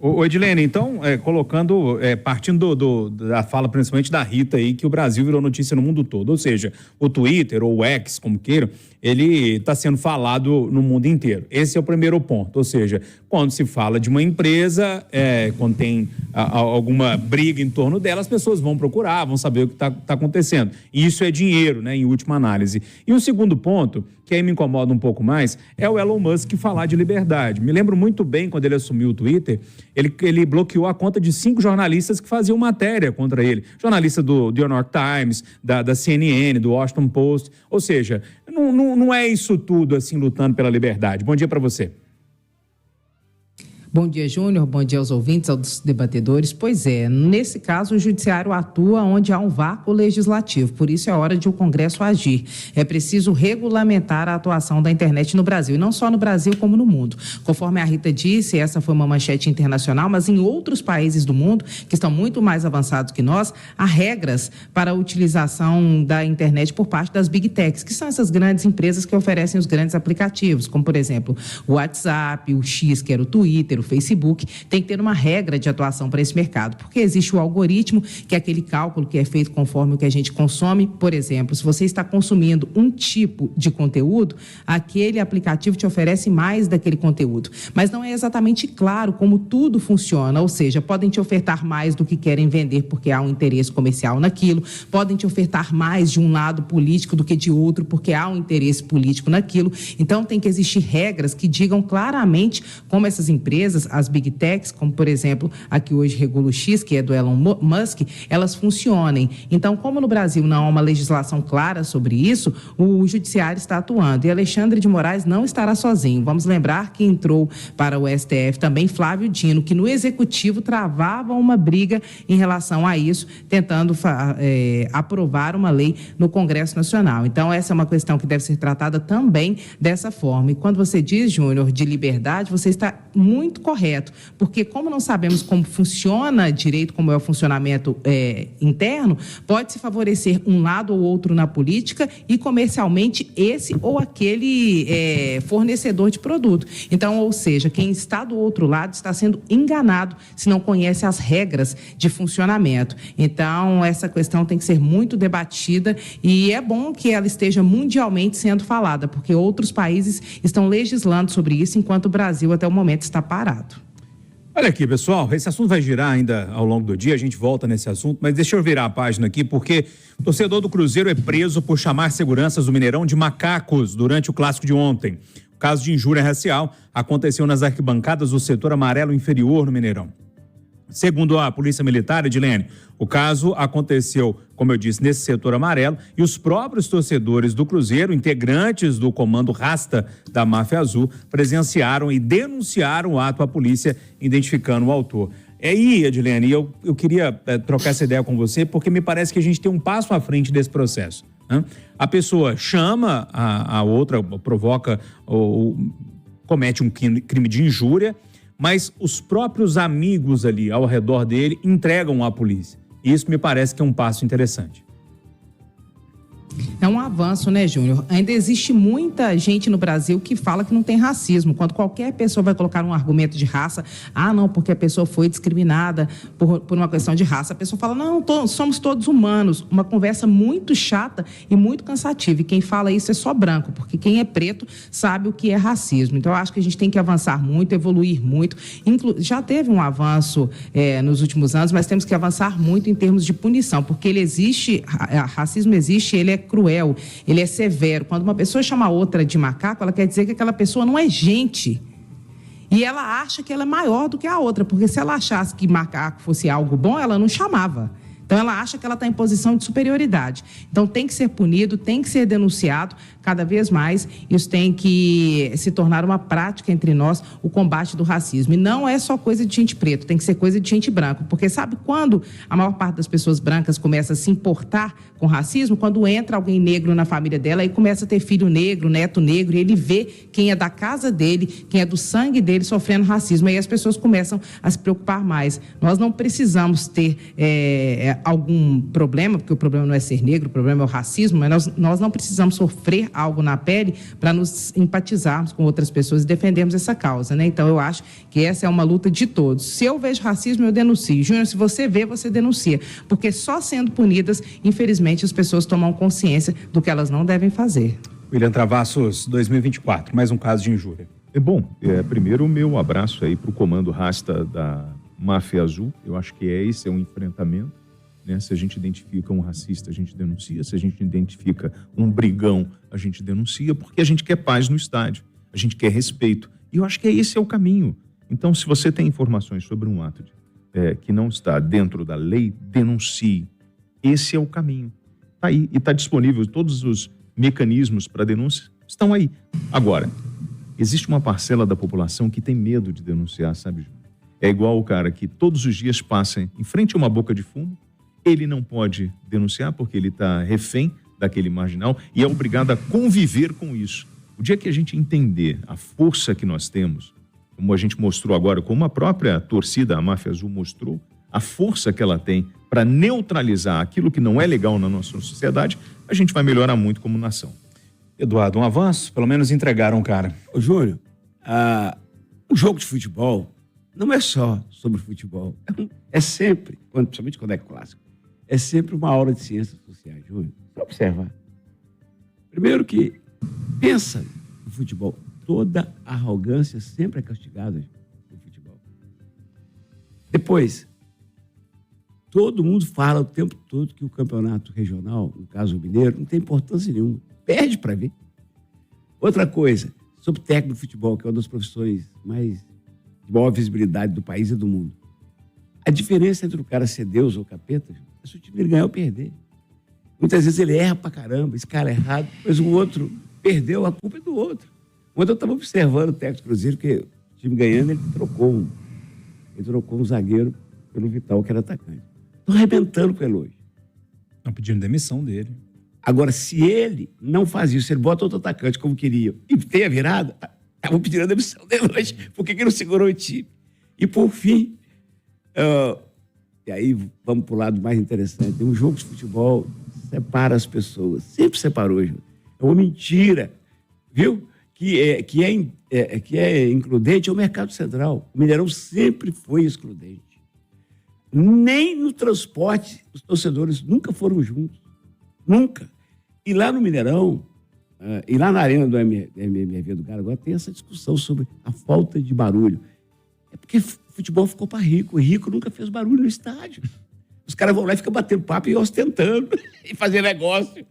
Ô Edilene, então, partindo da fala principalmente da Rita aí, que o Brasil virou notícia no mundo todo, ou seja, o Twitter ou o X, como queiram, ele está sendo falado no mundo inteiro. Esse é o primeiro ponto, ou seja, quando se fala de uma empresa, quando tem alguma briga em torno dela, as pessoas vão procurar, vão saber o que está acontecendo. E isso é dinheiro, né, em última análise. E o segundo ponto, que aí me incomoda um pouco mais, é o Elon Musk falar de liberdade. Me lembro muito bem, quando ele assumiu o Twitter, ele bloqueou a conta de 5 jornalistas que faziam matéria contra ele. Jornalista do New York Times, da CNN, do Washington Post. Ou seja, não é isso tudo assim lutando pela liberdade. Bom dia para você. Bom dia, Júnior. Bom dia aos ouvintes, aos debatedores. Pois é, nesse caso, o Judiciário atua onde há um vácuo legislativo. Por isso é hora de o Congresso agir. É preciso regulamentar a atuação da internet no Brasil. E não só no Brasil, como no mundo. Conforme a Rita disse, essa foi uma manchete internacional, mas em outros países do mundo, que estão muito mais avançados que nós, há regras para a utilização da internet por parte das Big Techs, que são essas grandes empresas que oferecem os grandes aplicativos, como, por exemplo, o WhatsApp, o X, que era o Twitter, o Facebook, tem que ter uma regra de atuação para esse mercado, porque existe o algoritmo, que é aquele cálculo que é feito conforme o que a gente consome. Por exemplo, se você está consumindo um tipo de conteúdo, aquele aplicativo te oferece mais daquele conteúdo. Mas não é exatamente claro como tudo funciona, ou seja, podem te ofertar mais do que querem vender porque há um interesse comercial naquilo, podem te ofertar mais de um lado político do que de outro porque há um interesse político naquilo. Então, tem que existir regras que digam claramente como essas empresas, as Big Techs, como por exemplo a que hoje regula o X, que é do Elon Musk, elas funcionem. Então, como no Brasil não há uma legislação clara sobre isso, o Judiciário está atuando. E Alexandre de Moraes não estará sozinho. Vamos lembrar que entrou para o STF também Flávio Dino, que no Executivo travava uma briga em relação a isso, tentando aprovar uma lei no Congresso Nacional. Então, essa é uma questão que deve ser tratada também dessa forma. E quando você diz, Júnior, de liberdade, você está muito correto, porque como não sabemos como funciona direito, como é o funcionamento interno, pode-se favorecer um lado ou outro na política e comercialmente esse ou aquele fornecedor de produto. Então, ou seja, quem está do outro lado está sendo enganado se não conhece as regras de funcionamento. Então, essa questão tem que ser muito debatida e é bom que ela esteja mundialmente sendo falada, porque outros países estão legislando sobre isso, enquanto o Brasil até o momento está parado. Olha aqui, pessoal, esse assunto vai girar ainda ao longo do dia, a gente volta nesse assunto, mas deixa eu virar a página aqui, porque o torcedor do Cruzeiro é preso por chamar seguranças do Mineirão de macacos durante o clássico de ontem. O caso de injúria racial aconteceu nas arquibancadas do setor amarelo inferior no Mineirão. Segundo a Polícia Militar, Edilene, o caso aconteceu, como eu disse, nesse setor amarelo e os próprios torcedores do Cruzeiro, integrantes do comando Rasta da Máfia Azul, presenciaram e denunciaram o ato à polícia, identificando o autor. Aí, Edilene, eu queria trocar essa ideia com você, porque me parece que a gente tem um passo à frente desse processo, né? A pessoa chama a outra, provoca ou comete um crime de injúria, mas os próprios amigos ali ao redor dele entregam à polícia. Isso me parece que é um passo interessante. É um avanço, né, Júnior? Ainda existe muita gente no Brasil que fala que não tem racismo. Quando qualquer pessoa vai colocar um argumento de raça, não, porque a pessoa foi discriminada por uma questão de raça, a pessoa fala, não, somos todos humanos. Uma conversa muito chata e muito cansativa. E quem fala isso é só branco, porque quem é preto sabe o que é racismo. Então, eu acho que a gente tem que avançar muito, evoluir muito. Já teve um avanço nos últimos anos, mas temos que avançar muito em termos de punição, porque ele existe, racismo existe, ele é cruel, ele é severo. Quando uma pessoa chama outra de macaco, ela quer dizer que aquela pessoa não é gente. E ela acha que ela é maior do que a outra, porque se ela achasse que macaco fosse algo bom, ela não chamava. Então, ela acha que ela está em posição de superioridade. Então, tem que ser punido, tem que ser denunciado cada vez mais. Isso tem que se tornar uma prática entre nós, o combate do racismo. E não é só coisa de gente preta, tem que ser coisa de gente branca. Porque sabe quando a maior parte das pessoas brancas começa a se importar com racismo? Quando entra alguém negro na família dela e começa a ter filho negro, neto negro, e ele vê quem é da casa dele, quem é do sangue dele sofrendo racismo. Aí as pessoas começam a se preocupar mais. Nós não precisamos ter algum problema, porque o problema não é ser negro, o problema é o racismo, mas nós não precisamos sofrer algo na pele para nos empatizarmos com outras pessoas e defendermos essa causa, né? Então, eu acho que essa é uma luta de todos. Se eu vejo racismo, eu denuncio. Júnior, se você vê, você denuncia. Porque só sendo punidas, infelizmente, as pessoas tomam consciência do que elas não devem fazer. William Travassos, 2024, mais um caso de injúria. Primeiro o meu abraço aí para o comando Rasta da Máfia Azul. Eu acho que esse é um enfrentamento, né? Se a gente identifica um racista, a gente denuncia. Se a gente identifica um brigão, a gente denuncia, porque a gente quer paz no estádio, a gente quer respeito. E eu acho que esse é o caminho. Então, se você tem informações sobre um ato que não está dentro da lei, denuncie. Esse é o caminho. Está aí e está disponível. Todos os mecanismos para denúncia estão aí. Agora, existe uma parcela da população que tem medo de denunciar, sabe, Júnior? É igual o cara que todos os dias passa em frente a uma boca de fumo, ele não pode denunciar porque ele está refém daquele marginal e é obrigado a conviver com isso. O dia que a gente entender a força que nós temos, como a gente mostrou agora, como a própria torcida, a Máfia Azul, mostrou, a força que ela tem para neutralizar aquilo que não é legal na nossa sociedade, a gente vai melhorar muito como nação. Eduardo, um avanço? Pelo menos entregaram o cara. Ô, Júnior, um jogo de futebol não é só sobre futebol. É sempre, principalmente quando é clássico, é sempre uma aula de ciências sociais, Júnior. Para observar. Primeiro que, pensa no futebol, toda arrogância sempre é castigada no futebol. Depois, todo mundo fala o tempo todo que o campeonato regional, no caso o mineiro, não tem importância nenhuma. Perde para ver. Outra coisa, sobre técnico de futebol, que é uma das profissões de maior visibilidade do país e do mundo. A diferença entre o cara ser Deus ou capeta é se o time ganhar ou perder. Muitas vezes ele erra pra caramba, esse cara é errado, mas o outro perdeu, a culpa é do outro. Quando eu estava observando o técnico do Cruzeiro, que o time ganhando, ele trocou um zagueiro pelo Vital, que era atacante. Estão arrebentando com ele hoje. Estão pedindo demissão dele. Agora, se ele não faz isso, se ele bota outro atacante como queria e tem a virada, estavam pedindo a demissão dele hoje. Por que ele não segurou o time? E, por fim, e aí vamos para o lado mais interessante, um jogo de futebol separa as pessoas. Sempre separou, Ju. É uma mentira, viu? Que é includente é o Mercado Central. O Mineirão sempre foi excludente. Nem no transporte os torcedores nunca foram juntos. Nunca. E lá no Mineirão, e lá na arena do MRV do Galo, agora tem essa discussão sobre a falta de barulho. É porque futebol ficou para rico, e rico nunca fez barulho no estádio. Os caras vão lá e ficam batendo papo e ostentando, e fazendo negócio.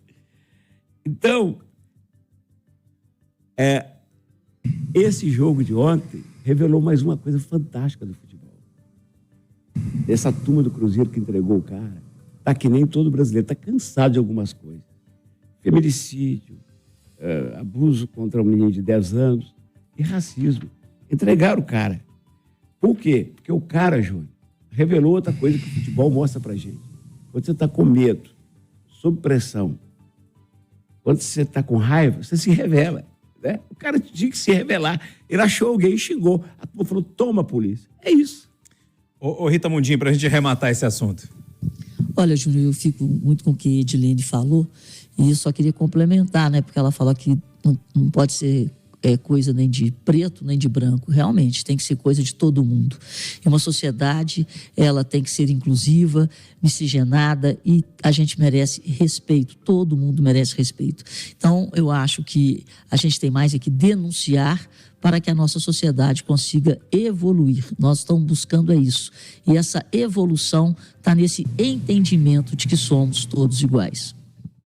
Então, esse jogo de ontem revelou mais uma coisa fantástica do futebol. Essa turma do Cruzeiro que entregou o cara, tá que nem todo brasileiro, tá cansado de algumas coisas. Feminicídio, abuso contra um menino de 10 anos e racismo. Entregaram o cara. Por quê? Porque o cara, Júnior, revelou outra coisa que o futebol mostra pra gente. Quando você tá com medo, sob pressão, quando você tá com raiva, você se revela. Né? O cara tinha que se revelar. Ele achou alguém e xingou. A turma falou, toma, polícia. É isso. Ô Rita Mundim, pra gente arrematar esse assunto. Olha, Júnior, eu fico muito com o que a Edilene falou e eu só queria complementar, né? Porque ela falou que não pode ser coisa nem de preto, nem de branco. Realmente, tem que ser coisa de todo mundo. E uma sociedade, ela tem que ser inclusiva, miscigenada e a gente merece respeito. Todo mundo merece respeito. Então, eu acho que a gente tem mais que denunciar para que a nossa sociedade consiga evoluir. Nós estamos buscando isso. E essa evolução está nesse entendimento de que somos todos iguais.